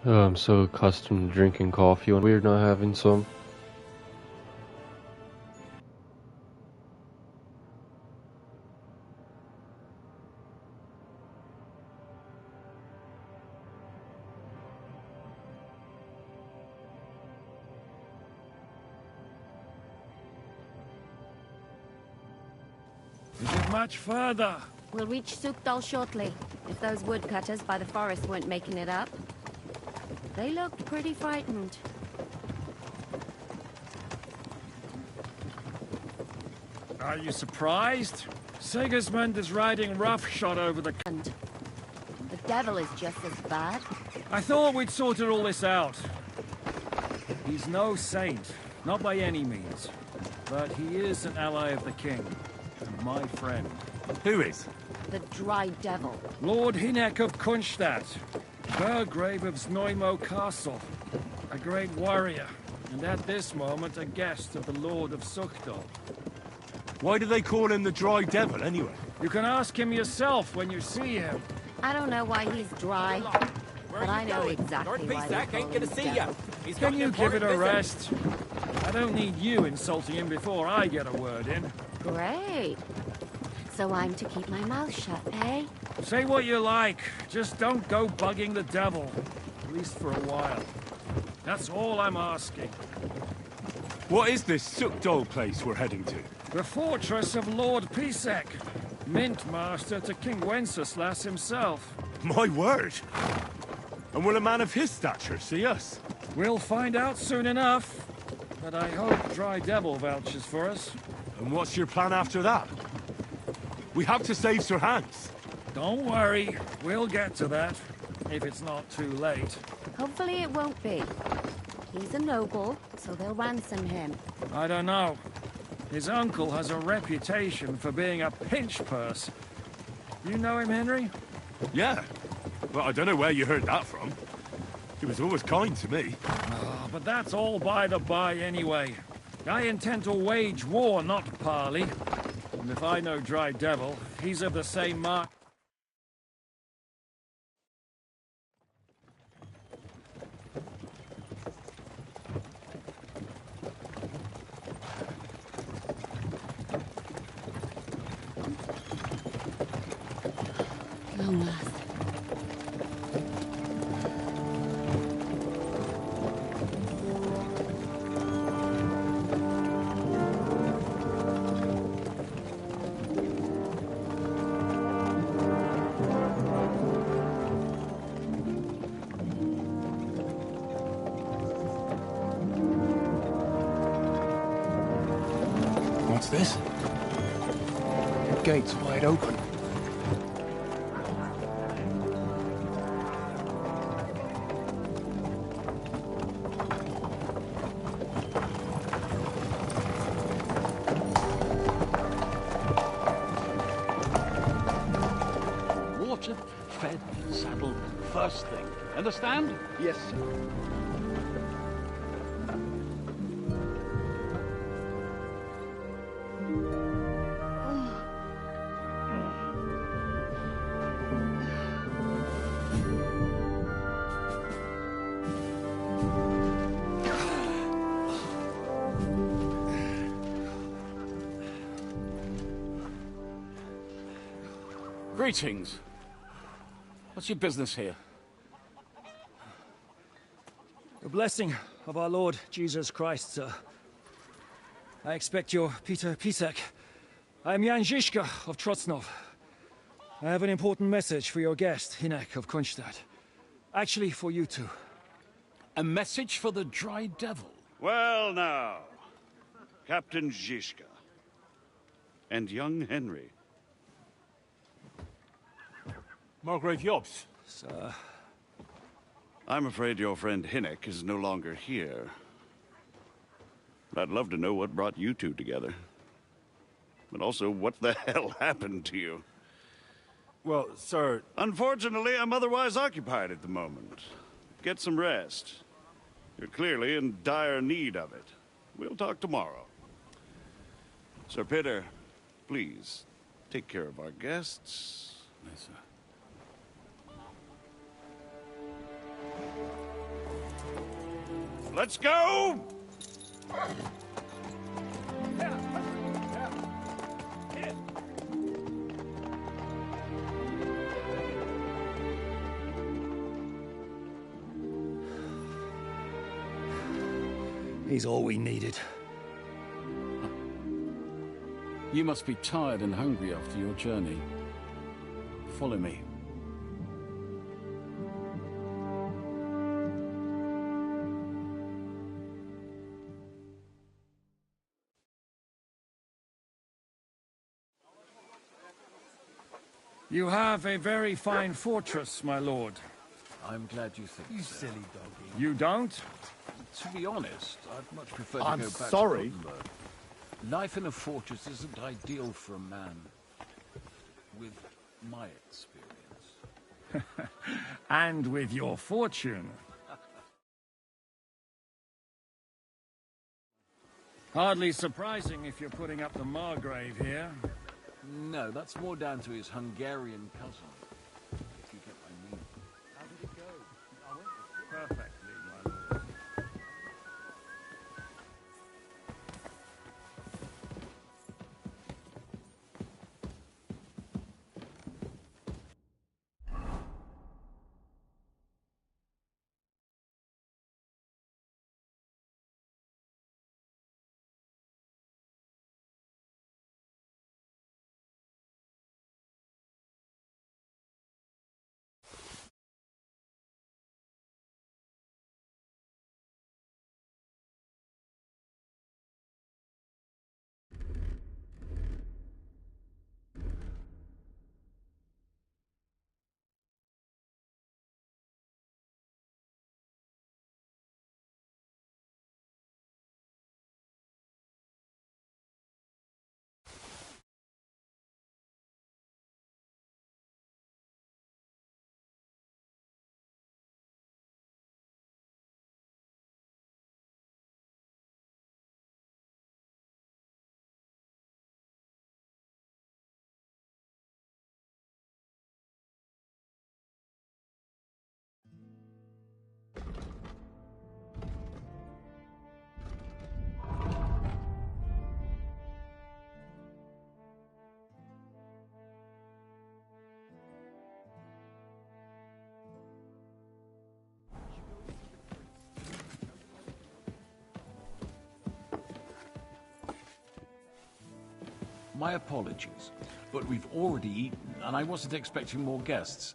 I'm so accustomed to drinking coffee when we're not having some. Is it much further? We'll reach Sukdal shortly, if those woodcutters by the forest weren't making it up. They looked pretty frightened. Are you surprised? Sigismund is riding roughshod over the... And the devil is just as bad. I thought we'd sorted all this out. He's no saint, not by any means. But he is an ally of the king, and my friend. Who is? The dry devil. Lord Hinek of Kunstadt, Burgrave of Znojmo Castle, a great warrior, and at this moment a guest of the Lord of Sukdal. Why do they call him the Dry Devil, anyway? You can ask him yourself when you see him. I don't know why he's dry, but I know exactly why they call him the devil. Can you give it a rest? I don't need you insulting him before I get a word in. Great. So I'm to keep my mouth shut, eh? Say what you like, just don't go bugging the devil. At least for a while. That's all I'm asking. What is this Sukdal place we're heading to? The fortress of Lord Pisek, Mint Master to King Wenceslas himself. My word! And will a man of his stature see us? We'll find out soon enough. But I hope Dry Devil vouches for us. And what's your plan after that? We have to save Sir Hans. Don't worry, we'll get to that, if it's not too late. Hopefully it won't be. He's a noble, so they'll ransom him. I don't know. His uncle has a reputation for being a pinch purse. You know him, Henry? Yeah. Well, I don't know where you heard that from. He was always kind to me. Oh, but that's all by the by anyway. I intend to wage war, not parley. And if I know Dry Devil, he's of the same mark. Long last. What's this? The gate's wide open. Watered, fed, saddled, first thing. Understand? Yes, sir. Greetings. What's your business here? The blessing of our Lord Jesus Christ, sir. I expect you're Peter Pisek. I am Jan Žižka of Trocnov. I have an important message for your guest, Hinek of Kunstadt. Actually, for you two. A message for the Dry Devil? Well now, Captain Žižka and young Henry. Margrave Jobs. Sir. I'm afraid your friend Hinek is no longer here. But I'd love to know what brought you two together. But also, what the hell happened to you? Well, sir... Unfortunately, I'm otherwise occupied at the moment. Get some rest. You're clearly in dire need of it. We'll talk tomorrow. Sir Peter, please, take care of our guests. Yes, sir. Let's go! He's all we needed. You must be tired and hungry after your journey. Follow me. You have a very fine fortress, my lord. I'm glad you think You so. silly doggy. You don't? To be honest, I'd much prefer to I'm go back sorry. to Gothenburg. Life in a fortress isn't ideal for a man with my experience. And with your fortune. Hardly surprising if you're putting up the Margrave here. No, that's more down to his Hungarian cousin, if you get my meaning. How did it go? Perfectly, my lord. My apologies, but we've already eaten, and I wasn't expecting more guests.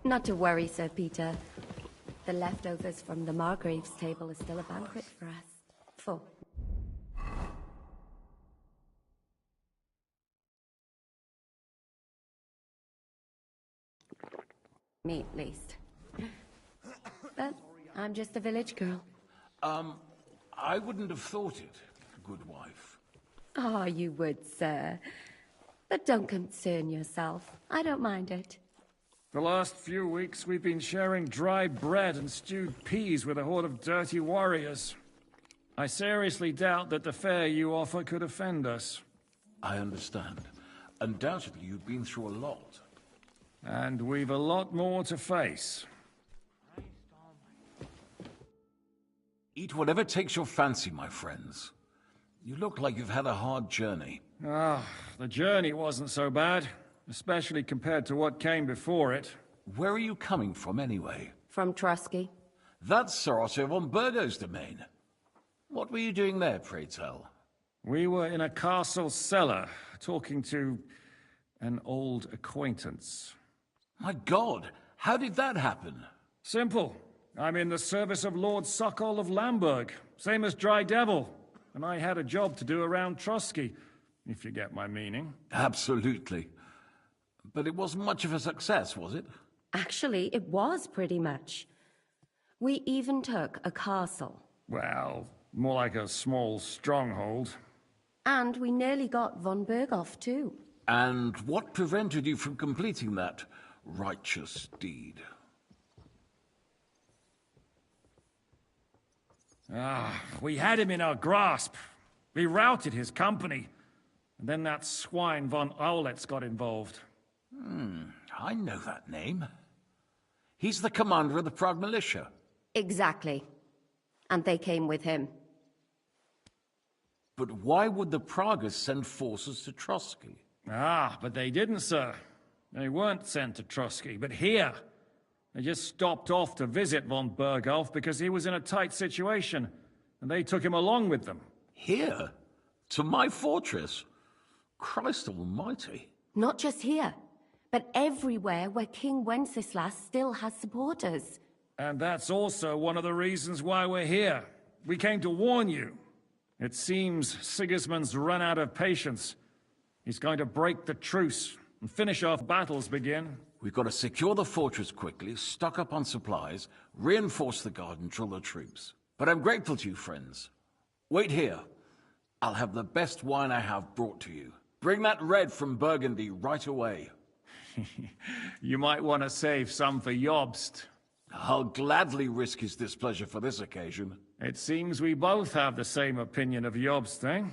Not to worry, Sir Peter. The leftovers from the Margrave's table are still a banquet for us. Full. Me, at least. But I'm just a village girl. I wouldn't have thought it, good wife. Oh, you would, sir. But don't concern yourself. I don't mind it. The last few weeks we've been sharing dry bread and stewed peas with a horde of dirty warriors. I seriously doubt that the fare you offer could offend us. I understand. Undoubtedly, you've been through a lot. And we've a lot more to face. Eat whatever takes your fancy, my friends. You look like you've had a hard journey. Ah, the journey wasn't so bad, especially compared to what came before it. Where are you coming from, anyway? From Trusky. That's Sir Otto von Burgo's domain. What were you doing there, pray tell? We were in a castle cellar, talking to an old acquaintance. My God, how did that happen? Simple. I'm in the service of Lord Sokol of Lamberg, same as Dry Devil, and I had a job to do around Trusky, if you get my meaning. Absolutely. But it wasn't much of a success, was it? Actually, it was pretty much. We even took a castle. Well, more like a small stronghold. And we nearly got von Berghoff, too. And what prevented you from completing that righteous deed? We had him in our grasp. We routed his company. And then that swine von Owletz got involved. I know that name. He's the commander of the Prague militia. Exactly. And they came with him. But why would the Praguers send forces to Trotsky? But they didn't, sir. They weren't sent to Trotsky, but here. They just stopped off to visit von Berghoff because he was in a tight situation, and they took him along with them. Here? To my fortress? Christ almighty. Not just here, but everywhere where King Wenceslas still has supporters. And that's also one of the reasons why we're here. We came to warn you. It seems Sigismund's run out of patience. He's going to break the truce and finish off battles begin. We've got to secure the fortress quickly, stock up on supplies, reinforce the guard and drill the troops. But I'm grateful to you, friends. Wait here. I'll have the best wine I have brought to you. Bring that red from Burgundy right away. You might want to save some for Jobst. I'll gladly risk his displeasure for this occasion. It seems we both have the same opinion of Jobst, eh?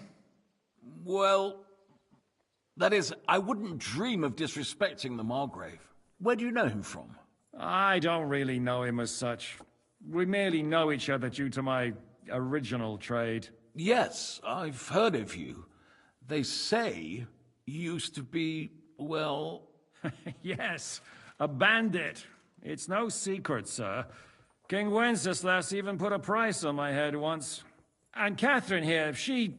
Well, that is, I wouldn't dream of disrespecting the Margrave. Where do you know him from? I don't really know him as such. We merely know each other due to my original trade. Yes, I've heard of you. They say you used to be, well... Yes, a bandit. It's no secret, sir. King Wenceslas even put a price on my head once. And Catherine here, she...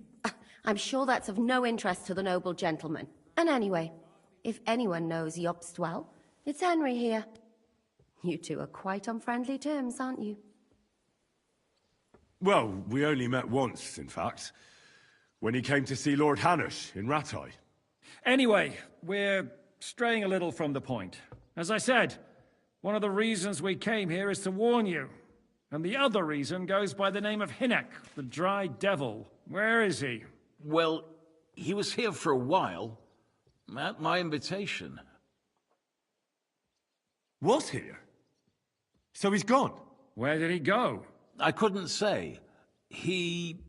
I'm sure that's of no interest to the noble gentleman. And anyway, if anyone knows Jobst well, it's Henry here. You two are quite on friendly terms, aren't you? Well, we only met once, in fact. When he came to see Lord Hanush in Rattay. Anyway, we're straying a little from the point. As I said, one of the reasons we came here is to warn you. And the other reason goes by the name of Hinek, the Dry Devil. Where is he? Well, he was here for a while. At my invitation. Was here? So he's gone? Where did he go? I couldn't say. He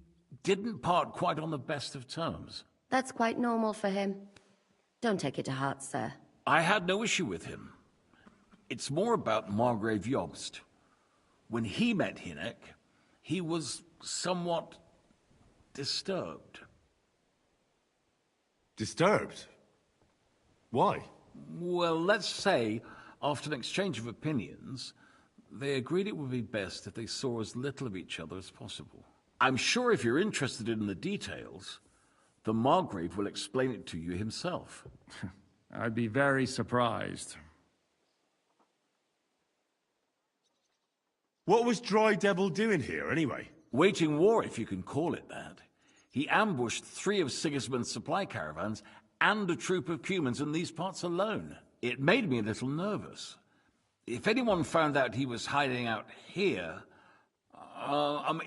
didn't part quite on the best of terms. That's quite normal for him. Don't take it to heart, sir. I had no issue with him. It's more about Margrave Jobst. When he met Hinek, he was somewhat disturbed. Disturbed? Why? Well, let's say, after an exchange of opinions, they agreed it would be best if they saw as little of each other as possible. I'm sure if you're interested in the details, the Margrave will explain it to you himself. I'd be very surprised. What was Dry Devil doing here, anyway? Waging war, if you can call it that. He ambushed 3 of Sigismund's supply caravans and a troop of Cumans in these parts alone. It made me a little nervous. If anyone found out he was hiding out here...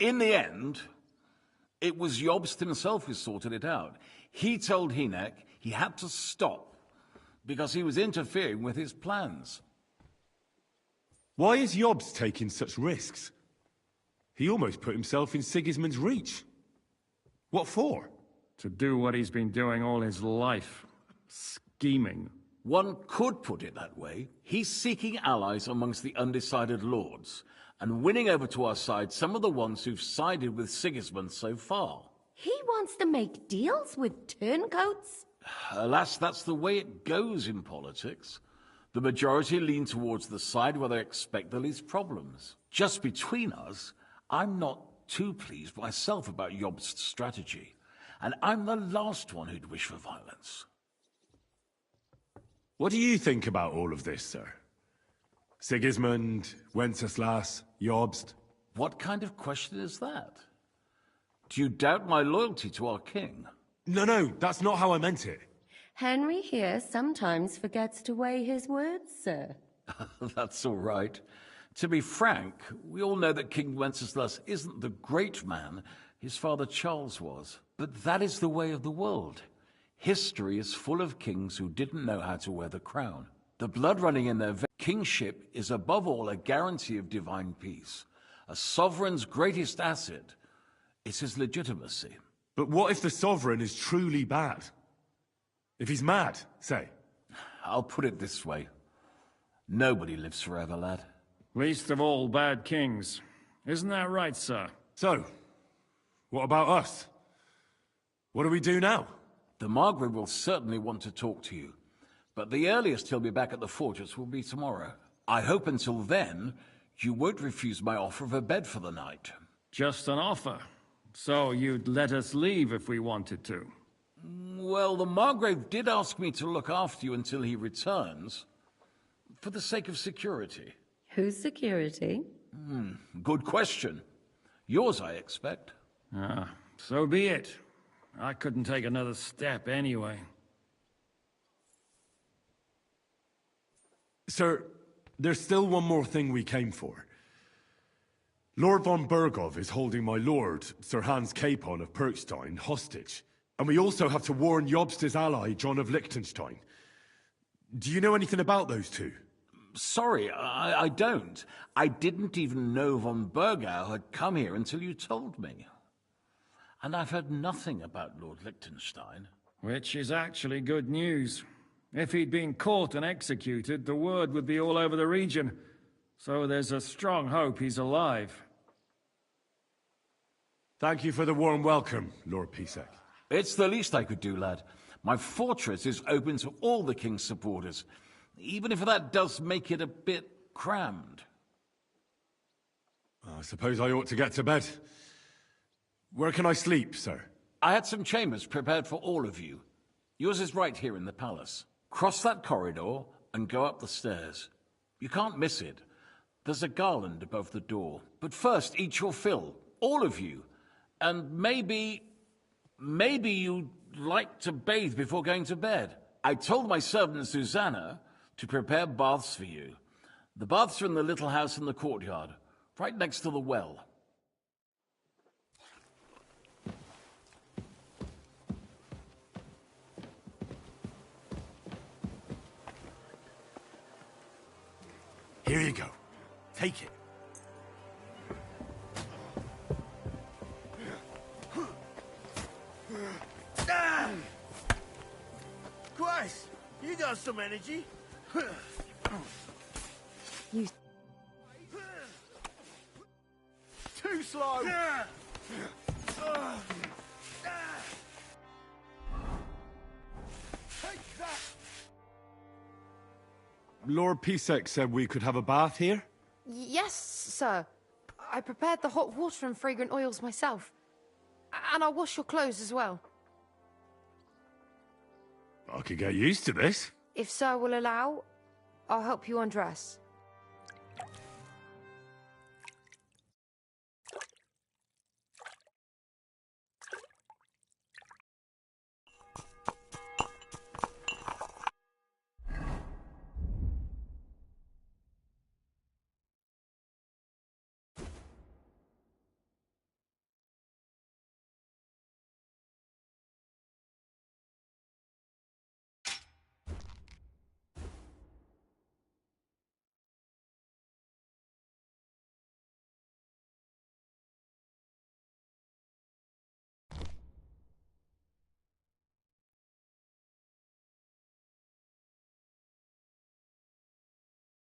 in the end, it was Jobst himself who sorted it out. He told Hinek he had to stop because he was interfering with his plans. Why is Jobst taking such risks? He almost put himself in Sigismund's reach. What for? To do what he's been doing all his life. Scheming. One could put it that way. He's seeking allies amongst the undecided lords, and winning over to our side some of the ones who've sided with Sigismund so far. He wants to make deals with turncoats? Alas, that's the way it goes in politics. The majority lean towards the side where they expect the least problems. Just between us, I'm not too pleased myself about Jobst's strategy, and I'm the last one who'd wish for violence. What do you think about all of this, sir? Sigismund, Wenceslas, Jobst? What kind of question is that? Do you doubt my loyalty to our king? No, that's not how I meant it. Henry here sometimes forgets to weigh his words, sir. That's all right. To be frank, we all know that King Wenceslas isn't the great man his father Charles was. But that is the way of the world. History is full of kings who didn't know how to wear the crown. The blood running in their kingship is above all a guarantee of divine peace. A sovereign's greatest asset is his legitimacy. But what if the sovereign is truly bad? If he's mad, say? I'll put it this way. Nobody lives forever, lad. Least of all bad kings. Isn't that right, sir? So, what about us? What do we do now? The Margrave will certainly want to talk to you, but the earliest he'll be back at the fortress will be tomorrow. I hope until then, you won't refuse my offer of a bed for the night. Just an offer. So you'd let us leave if we wanted to? Well, the Margrave did ask me to look after you until he returns, for the sake of security. Whose security? Good question. Yours, I expect. Ah, so be it. I couldn't take another step anyway. Sir, there's still one more thing we came for. Lord von Bergov is holding my lord, Sir Hans Capon of Perkstein, hostage. And we also have to warn Jobst's ally, John of Liechtenstein. Do you know anything about those two? Sorry, I don't. I didn't even know von Bergau had come here until you told me. And I've heard nothing about Lord Liechtenstein. Which is actually good news. If he'd been caught and executed, the word would be all over the region. So there's a strong hope he's alive. Thank you for the warm welcome, Lord Pisek. It's the least I could do, lad. My fortress is open to all the king's supporters, even if that does make it a bit crammed. I suppose I ought to get to bed. Where can I sleep, sir? I had some chambers prepared for all of you. Yours is right here in the palace. Cross that corridor and go up the stairs. You can't miss it. There's a garland above the door. But first, eat your fill, all of you. And maybe you'd like to bathe before going to bed. I told my servant Susanna to prepare baths for you. The baths are in the little house in the courtyard, right next to the well. Here you go. Take it. Christ, you got some energy. You... Too slow. Take that. Lord Pisek said we could have a bath here? Yes, sir. I prepared the hot water and fragrant oils myself. And I'll wash your clothes as well. I could get used to this. If sir will allow, I'll help you undress.